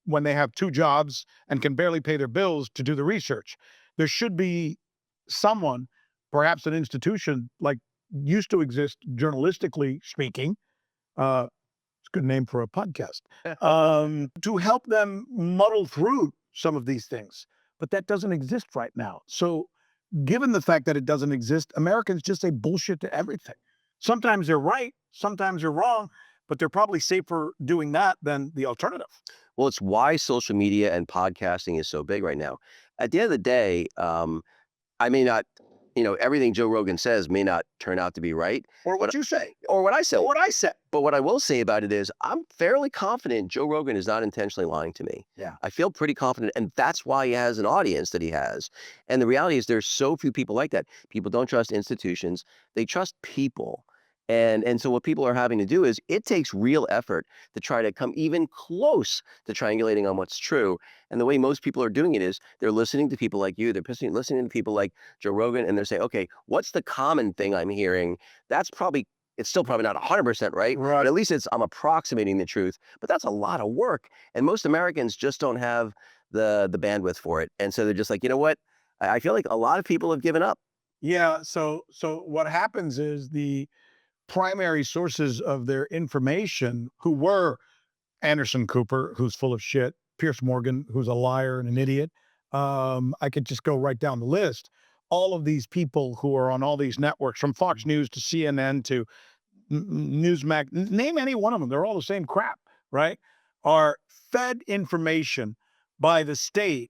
when they have two jobs and can barely pay their bills to do the research. There should be someone, perhaps an institution like used to exist, Journalistically Speaking. It's a good name for a podcast, to help them muddle through some of these things. But that doesn't exist right now. So given the fact that it doesn't exist, Americans just say bullshit to everything. Sometimes they're right, sometimes they're wrong, but they're probably safer doing that than the alternative. Well, it's why social media and podcasting is so big right now. At the end of the day, I may not, everything Joe Rogan says may not turn out to be right, Or what you say, or what I say. or what I said. But what I will say about it is I'm fairly confident Joe Rogan is not intentionally lying to me. Yeah. I feel pretty confident, and that's why he has an audience that he has. And the reality is there's so few people like that. People don't trust institutions. They trust people. And so what people are having to do is it takes real effort to try to come even close to triangulating on what's true. And the way most people are doing it is they're listening to people like you, they're listening to people like Joe Rogan, and they're saying, okay, what's the common thing I'm hearing? It's still probably not 100% right, Right. but at least I'm approximating the truth. But that's a lot of work. And most Americans just don't have the bandwidth for it. And so they're just like, you know what? I feel like a lot of people have given up. Yeah. So what happens is the primary sources of their information, who were Anderson Cooper, who's full of shit, Pierce Morgan, who's a liar and an idiot. I could just go right down the list. All of these people who are on all these networks, from Fox News to CNN to Newsmax, name any one of them, they're all the same crap, right? Are fed information by the state,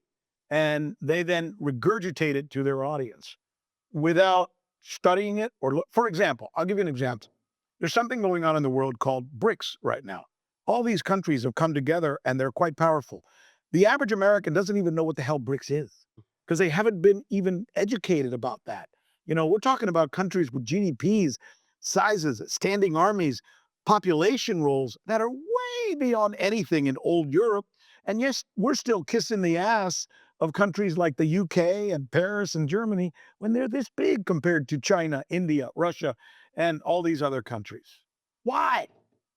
and they then regurgitate it to their audience without studying it or look. For example, I'll give you an example. There's something going on in the world called BRICS right now. All these countries have come together and they're quite powerful. The average American doesn't even know what the hell BRICS is because they haven't been even educated about that. We're talking about countries with GDPs, sizes, standing armies, population roles that are way beyond anything in old Europe. And yes, we're still kissing the ass of countries like the UK and Paris and Germany when they're this big compared to China, India, Russia, and all these other countries. Why?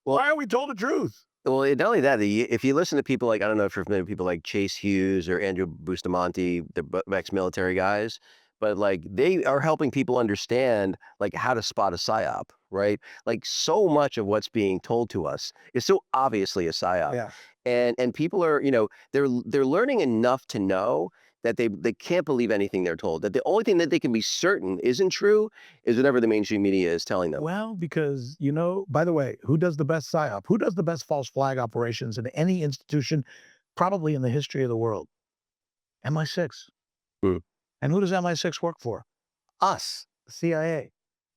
Well, Why are we told the truth? Well, not only that, if you listen to people like, I don't know if you're familiar with people like Chase Hughes or Andrew Bustamante, the ex-military guys, but like they are helping people understand like how to spot a psyop, right? Like so much of what's being told to us is so obviously a psyop. Yeah. And people are, they're learning enough to know that they can't believe anything they're told. That the only thing that they can be certain isn't true is whatever the mainstream media is telling them. Well, because, by the way, who does the best psyop? Who does the best false flag operations in any institution, probably in the history of the world? MI6. Hmm. And who does MI6 work for? Us, the CIA.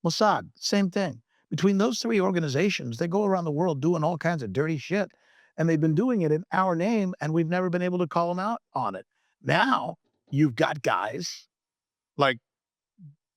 Mossad, same thing. Between those three organizations, they go around the world doing all kinds of dirty shit. And they've been doing it in our name, and we've never been able to call them out on it. Now, you've got guys like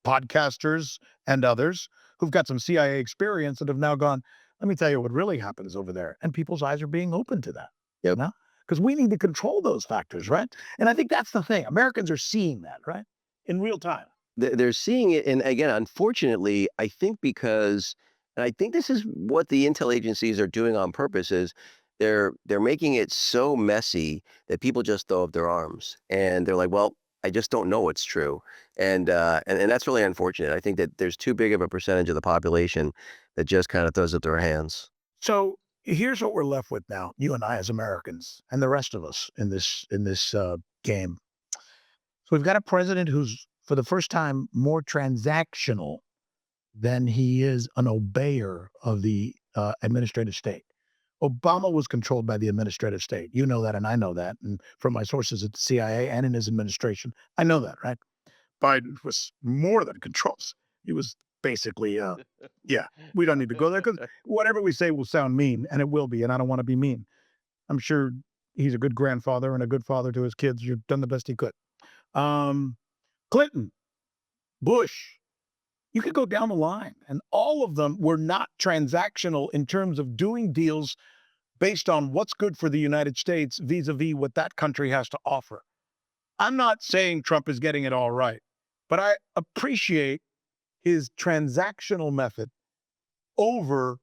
podcasters and others who've got some CIA experience that have now gone, let me tell you what really happens over there. And people's eyes are being open to that. You know? Because we need to control those factors, right? And I think that's the thing. Americans are seeing that, right? In real time. They're seeing it, and again, unfortunately, I think because, and I think this is what the intel agencies are doing on purpose is they're making it so messy that people just throw up their arms and they're like, well, I just don't know what's true, and that's really unfortunate. I think that there's too big of a percentage of the population that just kind of throws up their hands. So here's what we're left with now, you and I as Americans, and the rest of us in this game. So we've got a president who's, for the first time, more transactional than he is an obeyer of the administrative state. Obama was controlled by the administrative state. You know that, and I know that. And from my sources at the CIA and in his administration, I know that, right? Biden was more than controls. He was basically, yeah, we don't need to go there because whatever we say will sound mean, and it will be, and I don't want to be mean. I'm sure he's a good grandfather and a good father to his kids. You've done the best he could. Clinton, Bush, you could go down the line, and all of them were not transactional in terms of doing deals based on what's good for the United States vis-a-vis what that country has to offer. I'm not saying Trump is getting it all right, but I appreciate his transactional method over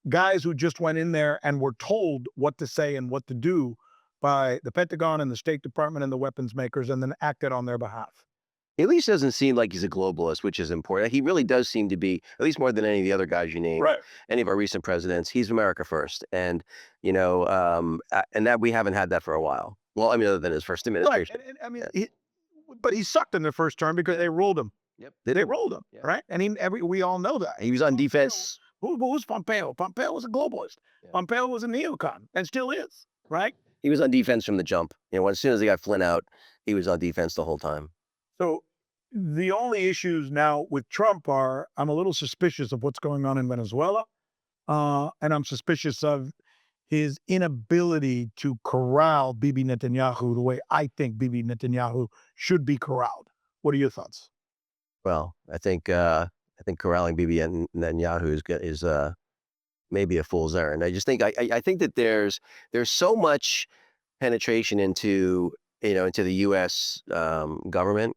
guys who just went in there and were told what to say and what to do by the Pentagon and the State Department and the weapons makers, and then acted on their behalf. At least doesn't seem like he's a globalist, which is important. He really does seem to be, at least more than any of the other guys you named, Right. any of our recent presidents. He's America first, and and that we haven't had that for a while. Well, I mean, other than his first Right. administration. And I mean, but he sucked in the first term because they rolled him. Yep, They rolled him, Yeah. right? And we all know that. he was on defense. Who's Pompeo? Pompeo was a globalist. Yeah. Pompeo was a neocon and still is, right? He was on defense from the jump. As soon as they got Flynn out, he was on defense the whole time. So the only issues now with Trump are I'm a little suspicious of what's going on in Venezuela, and I'm suspicious of his inability to corral Bibi Netanyahu the way I think Bibi Netanyahu should be corralled. What are your thoughts? Well, I think corralling Bibi and Netanyahu is maybe a fool's errand. I just think I think that there's so much penetration into into the U.S. Government,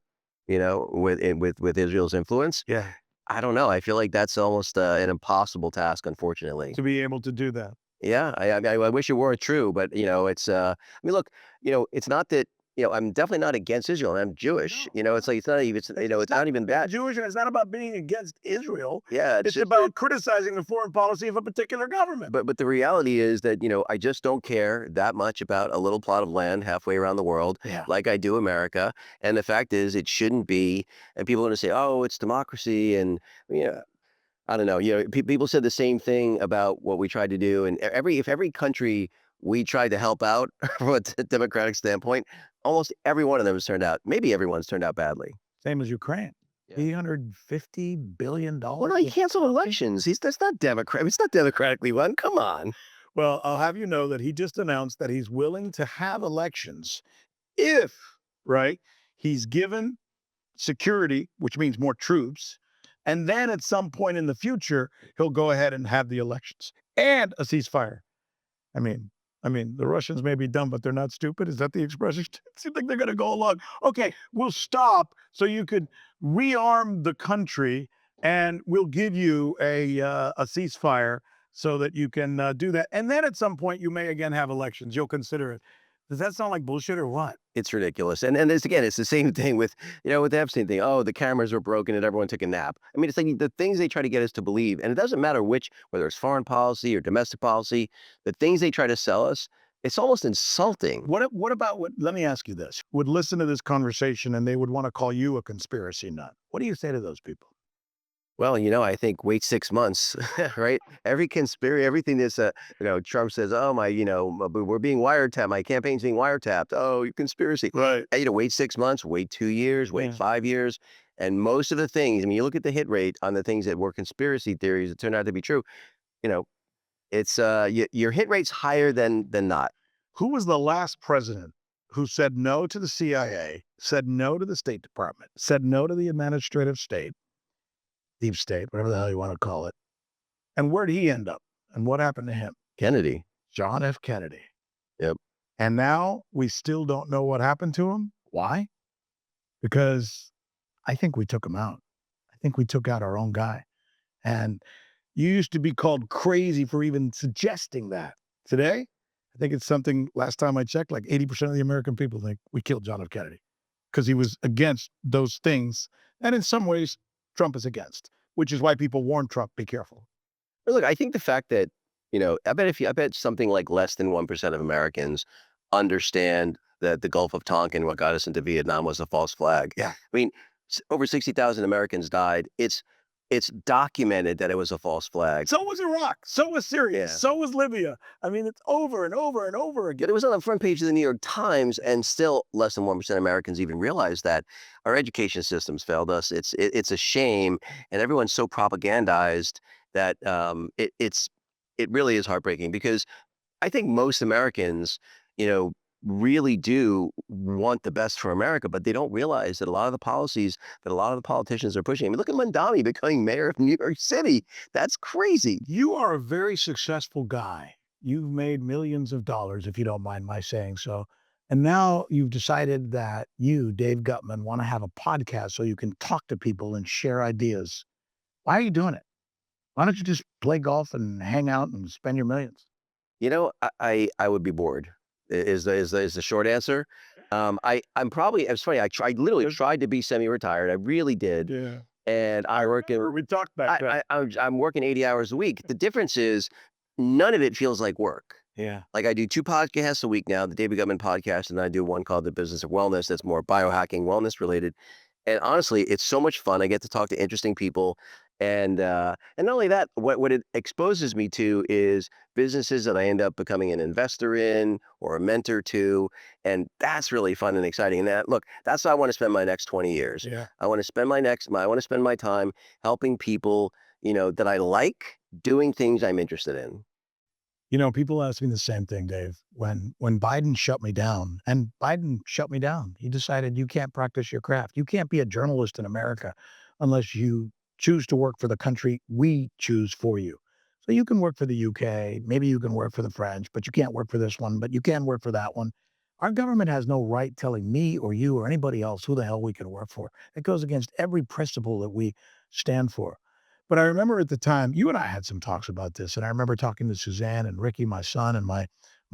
with Israel's influence. Yeah. I don't know. I feel like that's almost an impossible task, unfortunately. To be able to do that. Yeah, I wish it weren't true, but it's. I mean, look, it's not that. I'm definitely not against Israel. And I'm Jewish. No. It's like it's not even. It's not even that. Jewish, and it's not about being against Israel. Yeah, It's just about criticizing the foreign policy of a particular government. But the reality is that I just don't care that much about a little plot of land halfway around the world, Yeah. like I do America. And the fact is, it shouldn't be. And people are going to say, "Oh, it's democracy," and I don't know. People said the same thing about what we tried to do, and if every country we tried to help out from a democratic standpoint, almost every one of them has turned out. Maybe everyone's turned out badly. Same as Ukraine. Yeah. $850 billion. Well, no, he canceled elections. That's not democratic. It's not democratically run. Come on. Well, I'll have you know that he just announced that he's willing to have elections if, right, he's given security, which means more troops, and then at some point in the future, he'll go ahead and have the elections and a ceasefire. I mean, the Russians may be dumb, but they're not stupid. Is that the expression? It seems like they're going to go along. Okay, we'll stop so you could rearm the country, and we'll give you a ceasefire so that you can do that. And then at some point, you may again have elections. You'll consider it. Does that sound like bullshit or what? It's ridiculous. And it's the same thing with, with the Epstein thing. Oh, the cameras were broken and everyone took a nap. I mean, it's like the things they try to get us to believe, and it doesn't matter whether it's foreign policy or domestic policy, the things they try to sell us, it's almost insulting. What about let me ask you this. Would listen to this conversation and they would want to call you a conspiracy nut. What do you say to those people? Well, I think wait 6 months, right? Every conspiracy, everything that's, Trump says, oh, we're being wiretapped. My campaign's being wiretapped. Oh, conspiracy. Right. And, wait 6 months, wait 2 years, wait Yeah. 5 years. And most of the things, I mean, you look at the hit rate on the things that were conspiracy theories that turned out to be true, you know, it's, your hit rate's higher than not. Who was the last president who said no to the CIA, said no to the State Department, said no to the administrative state, deep state, whatever the hell you want to call it? And where did he end up? And what happened to him? Kennedy. John F. Kennedy. Yep. And now we still don't know what happened to him. Why? Because I think we took him out. I think we took out our own guy. And you used to be called crazy for even suggesting that. Today, I think it's something, last time I checked, like 80% of the American people think we killed John F. Kennedy because he was against those things. And in some ways, Trump is against, which is why people warn Trump, be careful. But look, I think the fact that, I bet something like less than 1% of Americans understand that the Gulf of Tonkin, what got us into Vietnam, was a false flag. Yeah. I mean, over 60,000 Americans died. It's documented that it was a false flag. So was Iraq. So was Syria. Yeah. So was Libya. I mean, it's over and over and over again. Yet it was on the front page of the New York Times, and still less than 1% of Americans even realize that our education systems failed us. It's a shame, and everyone's so propagandized that it really is heartbreaking, because I think most Americans, really do want the best for America, but they don't realize that a lot of the policies that a lot of the politicians are pushing. I mean, look at Mandami becoming mayor of New York City. That's crazy. You are a very successful guy. You've made millions of dollars, if you don't mind my saying so. And now you've decided that you, Dave Guttman, want to have a podcast so you can talk to people and share ideas. Why are you doing it? Why don't you just play golf and hang out and spend your millions? I would be bored. Is the short answer. I'm probably, it's funny. I literally tried to be semi-retired. I really did. Yeah. And I work in. We talked back then. I'm working 80 hours a week. The difference is none of it feels like work. Yeah. Like, I do 2 podcasts a week now, the David Guttman podcast, and I do one called The Business of Wellness that's more biohacking, wellness related. And honestly, it's so much fun. I get to talk to interesting people. And not only that, what it exposes me to is businesses that I end up becoming an investor in or a mentor to. And that's really fun and exciting. And that's how I want to spend my next 20 years. Yeah. I want to spend my time helping people, that I like, doing things I'm interested in. People ask me the same thing, Dave. When Biden shut me down, and Biden shut me down, he decided you can't practice your craft. You can't be a journalist in America unless you choose to work for the country we choose for you. So you can work for the UK, maybe you can work for the French, but you can't work for this one, but you can work for that one. Our government has no right telling me or you or anybody else who the hell we can work for. It goes against every principle that we stand for. But I remember at the time, you and I had some talks about this, and I remember talking to Suzanne and Ricky, my son, and my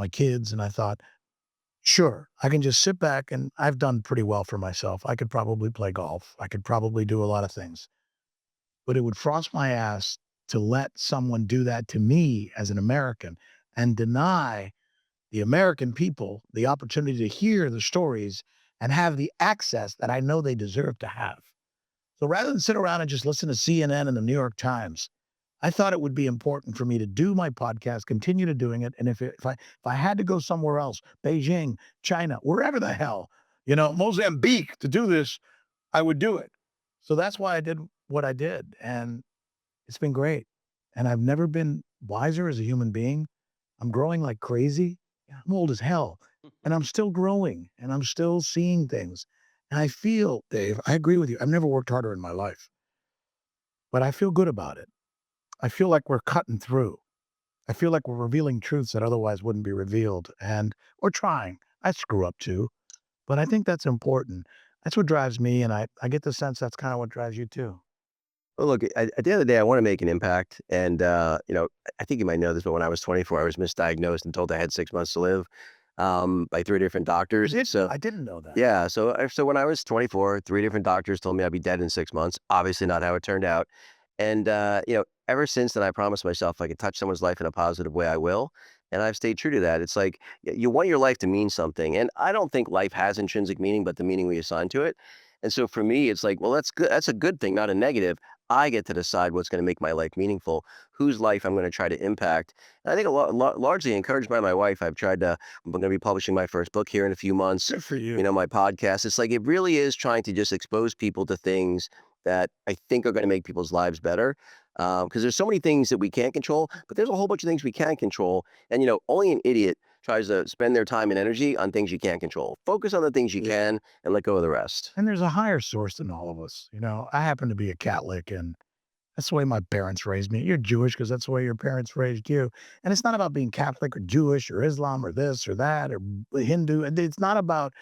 kids, and I thought, sure, I can just sit back, and I've done pretty well for myself. I could probably play golf. I could probably do a lot of things. But it would frost my ass to let someone do that to me as an American and deny the American people the opportunity to hear the stories and have the access that I know they deserve to have. So rather than sit around and just listen to CNN and the New York Times, I thought it would be important for me to do my podcast, continue to doing it. And if I had to go somewhere else, Beijing, China, wherever the hell, Mozambique, to do this, I would do it. So that's why I did what I did. And it's been great. And I've never been wiser as a human being. I'm growing like crazy. I'm old as hell. And I'm still growing and I'm still seeing things. And I feel, Dave, I agree with you. I've never worked harder in my life. But I feel good about it. I feel like we're cutting through. I feel like we're revealing truths that otherwise wouldn't be revealed. And we're trying. I screw up too. But I think that's important. That's what drives me. And I get the sense that's kind of what drives you too. Well, look, at the end of the day, I want to make an impact. And, I think you might know this, but when I was 24, I was misdiagnosed and told I had 6 months to live, by 3 different doctors. So I didn't know that. yeah, so when I was 24, 3 different doctors told me I'd be dead in 6 months. Obviously not how it turned out. And, ever since then, I promised myself if I could touch someone's life in a positive way, I will. And I've stayed true to that. It's like you want your life to mean something. And I don't think life has intrinsic meaning, but the meaning we assign to it. And so for me, it's like, well, that's good. That's a good thing, not a negative. I get to decide what's going to make my life meaningful, whose life I'm going to try to impact. And I think largely encouraged by my wife, I'm going to be publishing my first book here in a few months. Good for you. You know, my podcast. It's like it really is trying to just expose people to things that I think are going to make people's lives better. Because there's so many things that we can't control, but there's a whole bunch of things we can control. And, you know, only an idiot tries to spend their time and energy on things you can't control. Focus on the things you can and let go of the rest. And there's a higher source than all of us. You know, I happen to be a Catholic, and that's the way my parents raised me. You're Jewish because that's the way your parents raised you. And it's not about being Catholic or Jewish or Islam or this or that or Hindu. And it's not about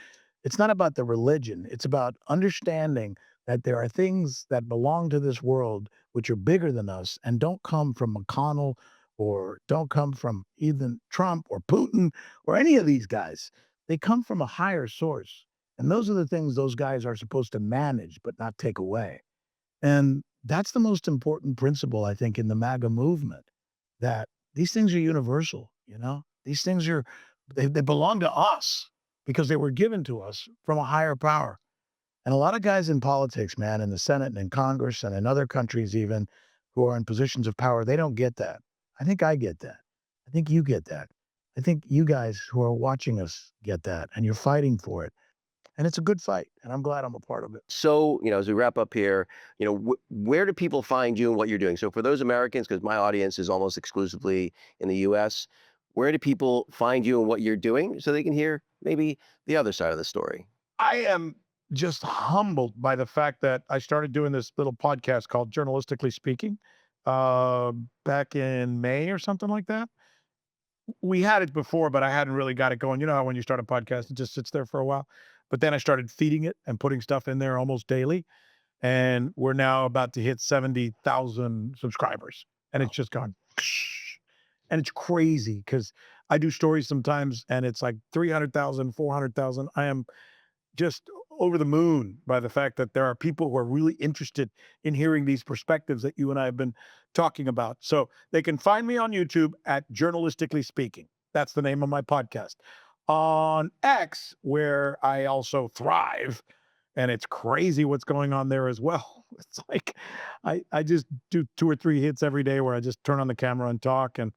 the religion. It's about understanding that there are things that belong to this world which are bigger than us and don't come from McConnell or don't come from even Trump or Putin or any of these guys. They come from a higher source. And those are the things those guys are supposed to manage, but not take away. And that's the most important principle, I think, in the MAGA movement, that these things are universal, you know? These things they belong to us because they were given to us from a higher power. And a lot of guys in politics, man, in the Senate and in Congress and in other countries even, who are in positions of power, they don't get that. I think I get that. I think you get that. I think you guys who are watching us get that, and you're fighting for it. And it's a good fight, and I'm glad I'm a part of it. So, you know, as we wrap up here, you know, where do people find you and what you're doing? So for those Americans, because my audience is almost exclusively in the US, where do people find you and what you're doing so they can hear maybe the other side of the story? I am just humbled by the fact that I started doing this little podcast called Journalistically Speaking back in May or something like that. We had it before, but I hadn't really got it going. You know how when you start a podcast, it just sits there for a while. But then I started feeding it and putting stuff in there almost daily. And we're now about to hit 70,000 subscribers. And it's just gone. And it's crazy because I do stories sometimes and it's like 300,000, 400,000. I am just over the moon by the fact that there are people who are really interested in hearing these perspectives that you and I have been talking about. So they can find me on YouTube at Journalistically Speaking. That's the name of my podcast. On X, where I also thrive, and it's crazy what's going on there as well. It's like I just do 2 or 3 hits every day where I just turn on the camera and talk, and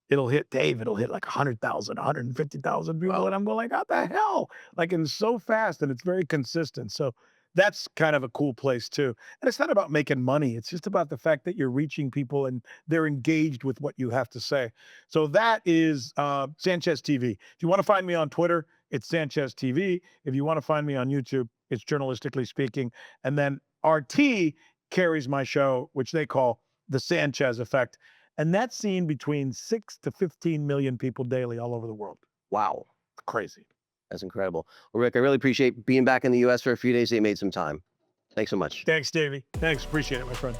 it'll hit Dave, it'll hit like 100,000, 150,000 people. And I'm going like, what the hell? Like, and so fast, and it's very consistent. So that's kind of a cool place too. And it's not about making money. It's just about the fact that you're reaching people and they're engaged with what you have to say. So that is Sanchez TV. If you want to find me on Twitter, it's Sanchez TV. If you want to find me on YouTube, it's Journalistically Speaking. And then RT carries my show, which they call The Sanchez Effect. And that's seen between 6 to 15 million people daily all over the world. Wow. Crazy. That's incredible. Well, Rick, I really appreciate being back in the US for a few days. You made some time. Thanks so much. Thanks, Davey. Thanks. Appreciate it, my friend.